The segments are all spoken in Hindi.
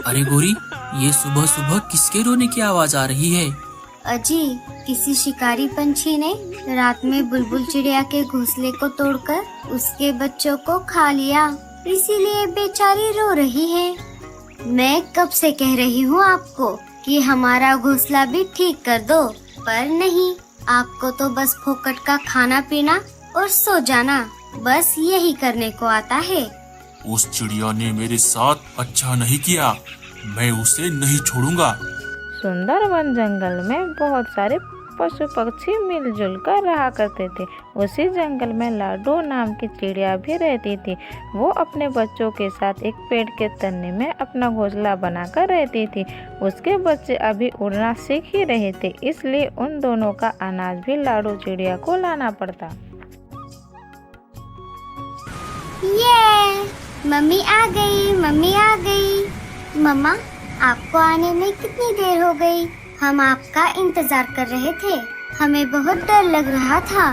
अरे गोरी, ये सुबह सुबह किसके रोने की आवाज आ रही है? अजी, किसी शिकारी पंछी ने रात में बुलबुल चिड़िया के घोंसले को तोड़कर उसके बच्चों को खा लिया, इसीलिए बेचारी रो रही है। मैं कब से कह रही हूँ आपको कि हमारा घोंसला भी ठीक कर दो, पर नहीं, आपको तो बस फोकट का खाना पीना और सो जाना, बस यही करने को आता है। उस चिड़िया ने मेरे साथ अच्छा नहीं किया, मैं उसे नहीं छोड़ूंगा। सुंदर वन जंगल में बहुत सारे पशु पक्षी मिलजुल कर रहा करते थे। उसी जंगल में लाडो नाम की चिड़िया भी रहती थी। वो अपने बच्चों के साथ एक पेड़ के तने में अपना घोंसला बनाकर रहती थी। उसके बच्चे अभी उड़ना सीख ही रहे थे, इसलिए उन दोनों का अनाज भी लाडो चिड़िया को लाना पड़ता। ये मम्मी आ गई, मम्मी आ गई। मम्मा, आपको आने में कितनी देर हो गई? हम आपका इंतजार कर रहे थे, हमें बहुत डर लग रहा था।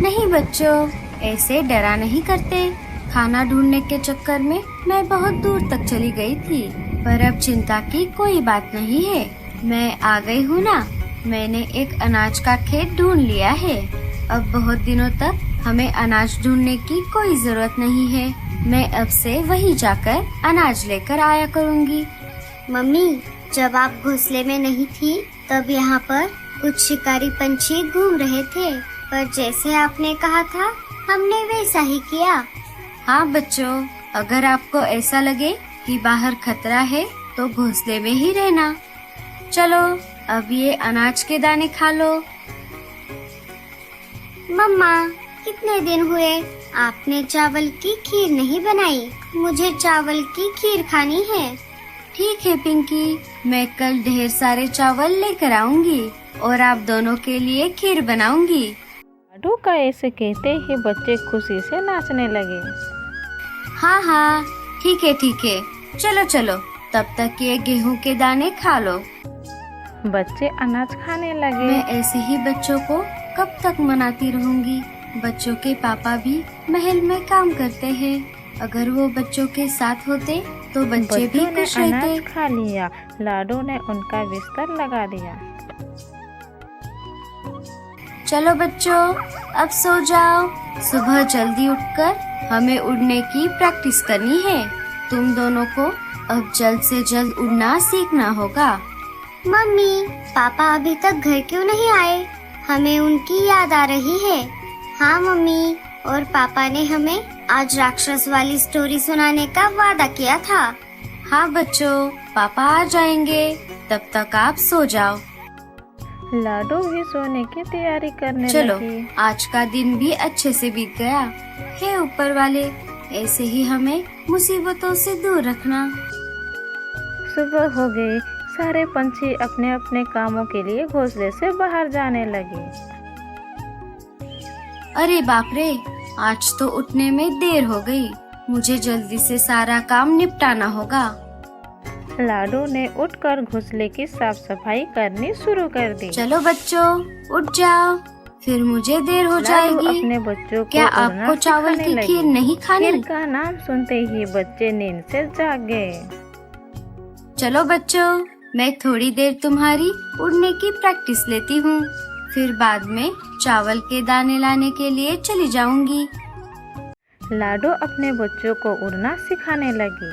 नहीं बच्चों, ऐसे डरा नहीं करते। खाना ढूंढने के चक्कर में मैं बहुत दूर तक चली गई थी, पर अब चिंता की कोई बात नहीं है। मैं आ गई हूँ ना। मैंने एक अनाज का खेत ढूंढ लिया है। अब बहुत दिनों तक हमें अनाज ढूंढने की कोई जरूरत नहीं है। मैं अब से वहीं जाकर अनाज लेकर आया करूँगी। मम्मी, जब आप घोंसले में नहीं थी, तब यहाँ पर कुछ शिकारी पंछी घूम रहे थे, पर जैसे आपने कहा था, हमने वैसा ही किया। हाँ बच्चों, अगर आपको ऐसा लगे कि बाहर खतरा है, तो घोंसले में ही रहना। चलो, अब ये अनाज के दाने खा लो। मम्मा, कितने दिन हुए आपने चावल की खीर नहीं बनाई? मुझे चावल की खीर खानी है। ठीक है पिंकी, मैं कल ढेर सारे चावल लेकर आऊंगी और आप दोनों के लिए खीर बनाऊंगी। लाडो का ऐसे कहते ही बच्चे खुशी से नाचने लगे। हाँ हाँ, ठीक है ठीक है, चलो चलो, तब तक ये गेहूं के दाने खा लो। बच्चे अनाज खाने लगे। मैं ऐसे ही बच्चों को कब तक मनाती रहूंगी? बच्चों के पापा भी महल में काम करते हैं। अगर वो बच्चों के साथ होते तो बच्चे भी खुश रहते। अनाज खा लिया। लाडो ने उनका बिस्तर लगा दिया। चलो बच्चों, अब सो जाओ। सुबह जल्दी उठकर हमें उड़ने की प्रैक्टिस करनी है। तुम दोनों को अब जल्द से जल्द उड़ना सीखना होगा। मम्मी, पापा अभी तक घर क्यों नहीं आए? हमें उनकी याद आ रही है। हाँ मम्मी, और पापा ने हमें आज राक्षस वाली स्टोरी सुनाने का वादा किया था। हाँ बच्चों, पापा आ जाएंगे, तब तक आप सो जाओ। लाडो भी सोने की तैयारी करने चलो, लगी। आज का दिन भी अच्छे से बीत गया। हे ऊपर वाले, ऐसे ही हमें मुसीबतों से दूर रखना। सुबह हो गई। सारे पंछी अपने अपने कामों के लिए घोंसले से बाहर जाने लगे। अरे बाप रे, आज तो उठने में देर हो गई। मुझे जल्दी से सारा काम निपटाना होगा। लाडो ने उठकर घोंसले की साफ सफाई करनी शुरू कर दी। चलो बच्चों, उठ जाओ, फिर मुझे देर हो लाडो जाएगी। अपने बच्चों को क्या उड़ना आपको चावल सिखाने की लगी। खीर नहीं खानी? खीर का नाम सुनते ही बच्चे नींद से जाग गए। चलो बच्चों, मैं थोड़ी देर तुम्हारी उड़ने की प्रैक्टिस लेती हूँ, फिर बाद में चावल के दाने लाने के लिए चली जाऊंगी। लाडो अपने बच्चों को उड़ना सिखाने लगी।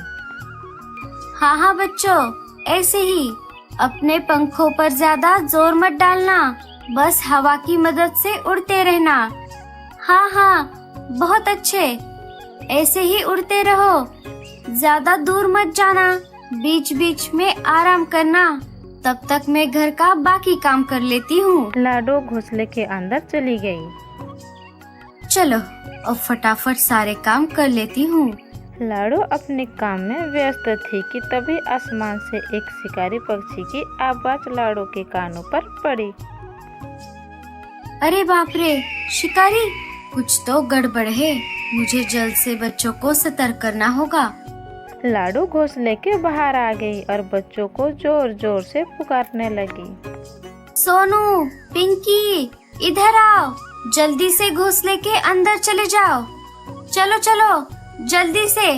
हाँ हाँ बच्चों, ऐसे ही अपने पंखों पर ज्यादा जोर मत डालना, बस हवा की मदद से उड़ते रहना। हाँ हाँ, बहुत अच्छे, ऐसे ही उड़ते रहो, ज्यादा दूर मत जाना, बीच बीच में आराम करना। तब तक मैं घर का बाकी काम कर लेती हूँ। लाडो घोंसले के अंदर चली गई। चलो, अब फटाफट सारे काम कर लेती हूँ। लाडो अपने काम में व्यस्त थी कि तभी आसमान से एक शिकारी पक्षी की आवाज लाडो के कानों पर पड़ी। अरे बाप रे, शिकारी, कुछ तो गड़बड़ है। मुझे जल्द से बच्चों को सतर्क करना होगा। लाडो घोंसले के बाहर आ गई और बच्चों को जोर जोर से पुकारने लगी। सोनू, पिंकी, इधर आओ, जल्दी से घोंसले के अंदर चले जाओ। चलो चलो, जल्दी से।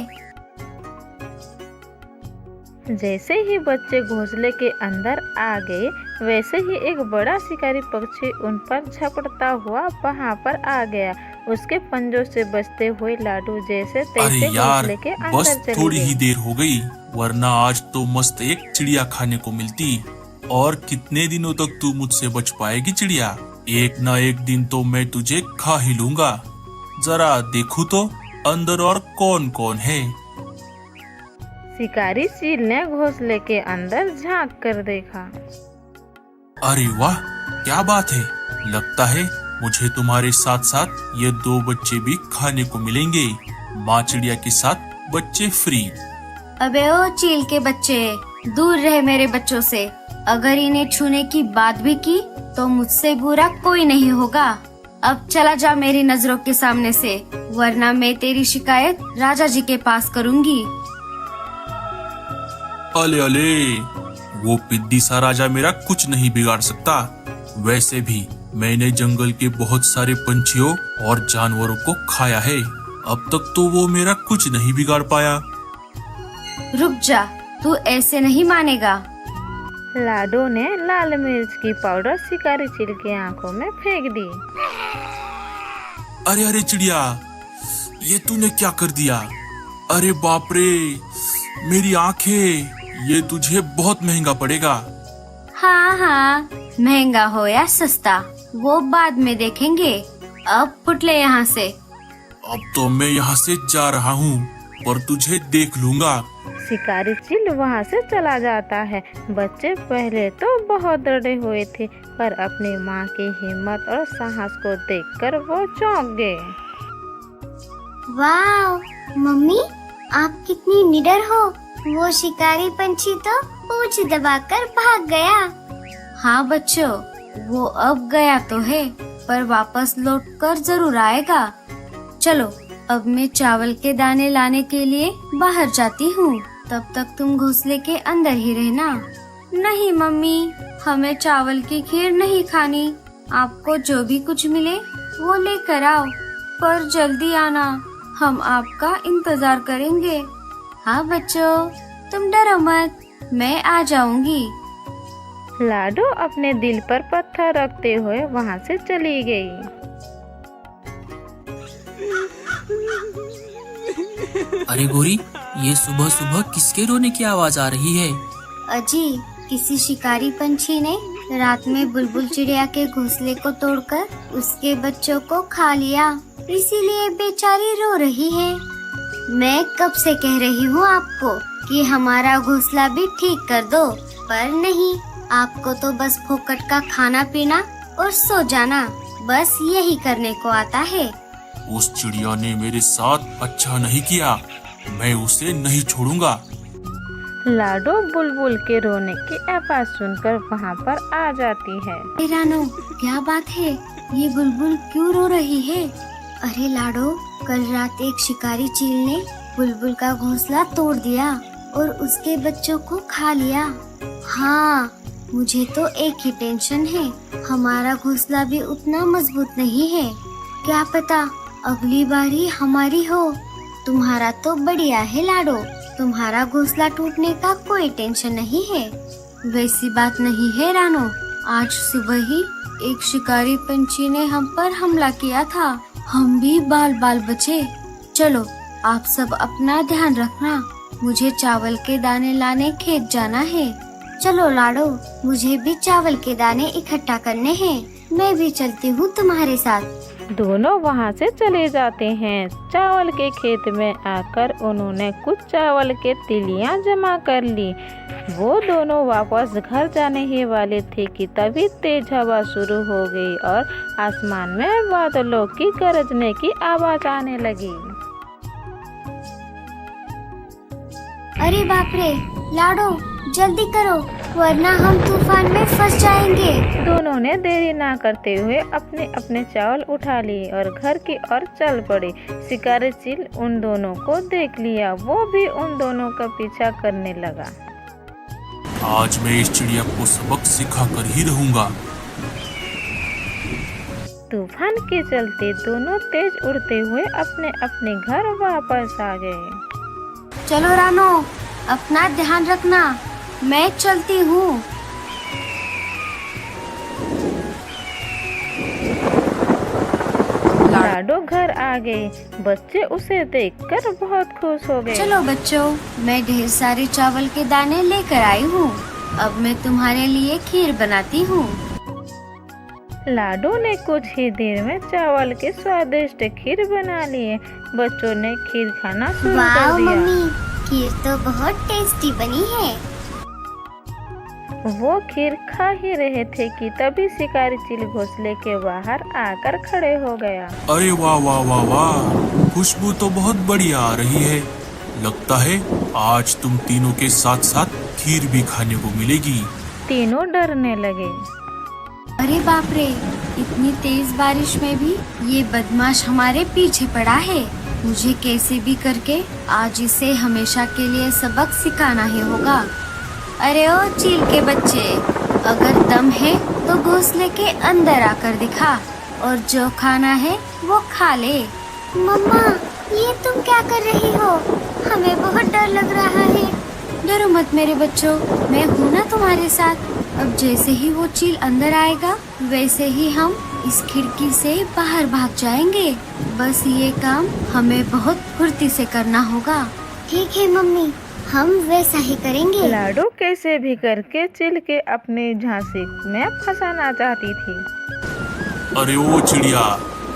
जैसे ही बच्चे घोंसले के अंदर आ गए, वैसे ही एक बड़ा शिकारी पक्षी उन पर झपटता हुआ वहां पर आ गया। उसके पंजों से बचते हुए लाडू जैसे अरे तैसे यार, घोंसले के बस अंदर चली थोड़ी ही गई। देर हो गई, वरना आज तो मस्त एक चिड़िया खाने को मिलती। और कितने दिनों तक तू मुझसे बच पाएगी चिड़िया? एक ना एक दिन तो मैं तुझे खा ही लूंगा। जरा देखूं तो अंदर और कौन कौन है। शिकारी चील ने घोंसले के अंदर झांक कर देखा। अरे वाह, क्या बात है! लगता है मुझे तुम्हारे साथ साथ ये 2 बच्चे भी खाने को मिलेंगे। माँ चिड़िया के साथ बच्चे फ्री। अबे ओ चील के बच्चे, दूर रहे मेरे बच्चों से। अगर इन्हें छूने की बात भी की तो मुझसे बुरा कोई नहीं होगा। अब चला जा मेरी नजरों के सामने से, वरना मैं तेरी शिकायत राजा जी के पास करूंगी। अले अले, वो पिद्दी सा राजा मेरा कुछ नहीं बिगाड़ सकता। वैसे भी मैंने जंगल के बहुत सारे पंछियों और जानवरों को खाया है। अब तक तो वो मेरा कुछ नहीं बिगाड़ पाया। रुक जा, तू ऐसे नहीं मानेगा। लाडो ने लाल मिर्च की पाउडर शिकारी चील की आंखों में फेंक दी। अरे अरे चिड़िया, ये तूने क्या कर दिया? अरे बाप रे, मेरी आंखें! ये तुझे बहुत महंगा पड़ेगा। हाँ हाँ, महंगा हो या सस्ता वो बाद में देखेंगे। अब फुट ले यहाँ से। अब तो मैं यहाँ से जा रहा हूँ, पर तुझे देख लूंगा। शिकारी चील वहाँ से चला जाता है। बच्चे पहले तो बहुत डरे हुए थे, पर अपनी माँ की हिम्मत और साहस को देखकर वो चौंक गए। वाह मम्मी, आप कितनी निडर हो। वो शिकारी पंछी तो पूंछ दबाकर भाग गया। हाँ बच्चों, वो अब गया तो है, पर वापस लौट कर जरूर आएगा। चलो, अब मैं चावल के दाने लाने के लिए बाहर जाती हूँ। तब तक तुम घोंसले के अंदर ही रहना। नहीं मम्मी, हमें चावल की खीर नहीं खानी। आपको जो भी कुछ मिले वो लेकर आओ, पर जल्दी आना। हम आपका इंतजार करेंगे। हाँ बच्चों, तुम डरो मत, मैं आ जाऊंगी। लाडो अपने दिल पर पत्थर रखते हुए वहाँ से चली गई। अरे गोरी, ये सुबह सुबह किसके रोने की आवाज आ रही है? अजी, किसी शिकारी पंछी ने रात में बुलबुल चिड़िया के घोंसले को तोड़कर उसके बच्चों को खा लिया, इसीलिए बेचारी रो रही है। मैं कब से कह रही हूँ आपको कि हमारा घोंसला भी ठीक कर दो, पर नहीं, आपको तो बस फोकट का खाना पीना और सो जाना, बस यही करने को आता है। उस चिड़िया ने मेरे साथ अच्छा नहीं किया, मैं उसे नहीं छोड़ूंगा। लाडो बुलबुल के रोने की आवाज सुनकर वहाँ पर आ जाती है। रानो, क्या बात है? ये बुलबुल क्यों रो रही है? अरे लाडो, कल रात एक शिकारी चील ने बुलबुल का घोंसला तोड़ दिया और उसके बच्चों को खा लिया। हाँ, मुझे तो एक ही टेंशन है, हमारा घोंसला भी उतना मजबूत नहीं है। क्या पता अगली बारी हमारी हो। तुम्हारा तो बढ़िया है लाडो, तुम्हारा घोंसला टूटने का कोई टेंशन नहीं है। वैसी बात नहीं है रानो, आज सुबह ही एक शिकारी पंछी ने हम पर हमला किया था, हम भी बाल बाल बचे। चलो, आप सब अपना ध्यान रखना, मुझे चावल के दाने लाने खेत जाना है। चलो लाडो, मुझे भी चावल के दाने इकट्ठा करने हैं, मैं भी चलती हूँ तुम्हारे साथ। दोनों वहाँ से चले जाते हैं। चावल के खेत में आकर उन्होंने कुछ चावल के तिलियां जमा कर ली। वो दोनों वापस घर जाने ही वाले थे कि तभी तेज हवा शुरू हो गई और आसमान में बादलों की गरजने की आवाज आने लगी। अरे बाप रे, लाडो जल्दी करो, वरना हम तूफान में फंस जाएंगे। दोनों ने देरी ना करते हुए अपने अपने चावल उठा लिए और घर की ओर चल पड़े। शिकारी चील उन दोनों को देख लिया, वो भी उन दोनों का पीछा करने लगा। आज मैं इस चिड़िया को सबक सिखा कर ही रहूंगा। तूफान के चलते दोनों तेज उड़ते हुए अपने अपने घर वापस आ गए। चलो रानो, अपना ध्यान रखना, मैं चलती हूँ। लाडो घर आ गई। बच्चे उसे देखकर बहुत खुश हो गए। चलो बच्चों, मैं ढेर सारे चावल के दाने लेकर आई हूँ। अब मैं तुम्हारे लिए खीर बनाती हूँ। लाडो ने कुछ ही देर में चावल के स्वादिष्ट खीर बना लिए। बच्चों ने खीर खाना शुरू कर वाह दिया। मम्मी, खीर तो बहुत टेस्टी बनी है। वो खीर खा ही रहे थे कि तभी शिकारी चील घोंसले के बाहर आकर खड़े हो गया। अरे वाह वाह वाह वाह, खुशबू तो बहुत बढ़िया आ रही है। लगता है आज तुम तीनों के साथ साथ खीर भी खाने को मिलेगी। तीनों डरने लगे। अरे बाप रे, इतनी तेज बारिश में भी ये बदमाश हमारे पीछे पड़ा है। मुझे कैसे भी करके आज इसे हमेशा के लिए सबक सिखाना ही होगा। अरे ओ चील के बच्चे, अगर दम है तो घोंसले के अंदर आकर दिखा, और जो खाना है वो खा ले। मम्मा, ये तुम क्या कर रही हो? हमें बहुत डर लग रहा है। डरो मत मेरे बच्चों, मैं हूँ ना तुम्हारे साथ। अब जैसे ही वो चील अंदर आएगा, वैसे ही हम इस खिड़की से बाहर भाग जाएंगे। बस ये काम हमें बहुत फुर्ती से करना होगा। ठीक है मम्मी, हम वैसा ही करेंगे। लाडो कैसे भी करके चील के अपने झांसे में फंसाना चाहती थी। अरे ओ चिड़िया,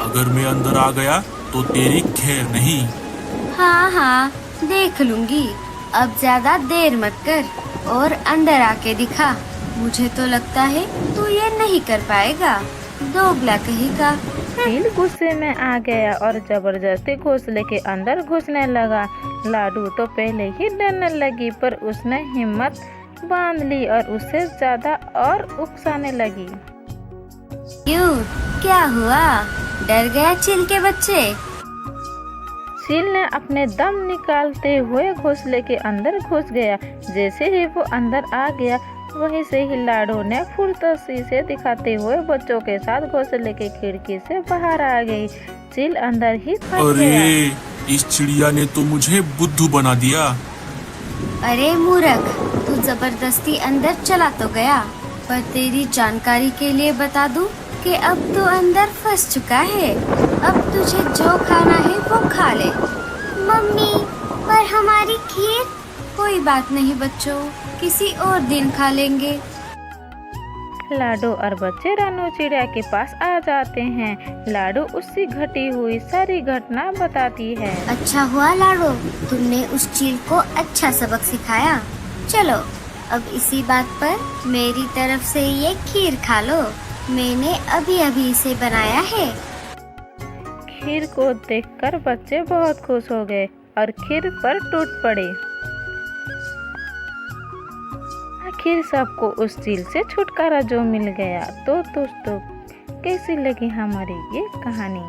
अगर मैं अंदर आ गया तो तेरी खैर नहीं। हाँ हाँ, देख लूंगी। अब ज्यादा देर मत कर और अंदर आके दिखा। मुझे तो लगता है तू ये नहीं कर पाएगा, दोगला कहेगा। चील गुस्से में आ गया और जबरदस्ती घोंसले के अंदर घुसने लगा। लाडू तो पहले ही डरने लगी, पर उसने हिम्मत बांध ली और उससे ज्यादा और उकसाने लगी। क्यों, क्या हुआ? डर गया चील के बच्चे? चील ने अपने दम निकालते हुए घोंसले के अंदर घुस गया। जैसे ही वो अंदर आ गया, वहीं से ही लाडो ने फुर्ती से दिखाते हुए बच्चों के साथ घोंसले के खिड़की से बाहर आ गई। चील अंदर ही फंस अरे गया। इस चिड़िया ने तो मुझे बुद्धू बना दिया। अरे मूर्ख, तू जबरदस्ती अंदर चला तो गया, पर तेरी जानकारी के लिए बता दूं कि अब तू अंदर फंस चुका है। अब तुझे जो खाना है वो खा ले। मम्मी, पर हमारी खीर? कोई बात नहीं बच्चों, किसी और दिन खा लेंगे। लाडो और बच्चे रानू चिड़िया के पास आ जाते हैं। लाडो उसकी घटी हुई सारी घटना बताती है। अच्छा हुआ लाडो, तुमने उस चील को अच्छा सबक सिखाया। चलो, अब इसी बात पर मेरी तरफ से ये खीर खा लो। मैंने अभी अभी इसे बनाया है। खीर को देखकर बच्चे बहुत खुश हो गए और खीर पर टूट पड़े। आखिर सबको उस चील से छुटकारा जो मिल गया। तो दोस्तों, कैसी लगी हमारी ये कहानी?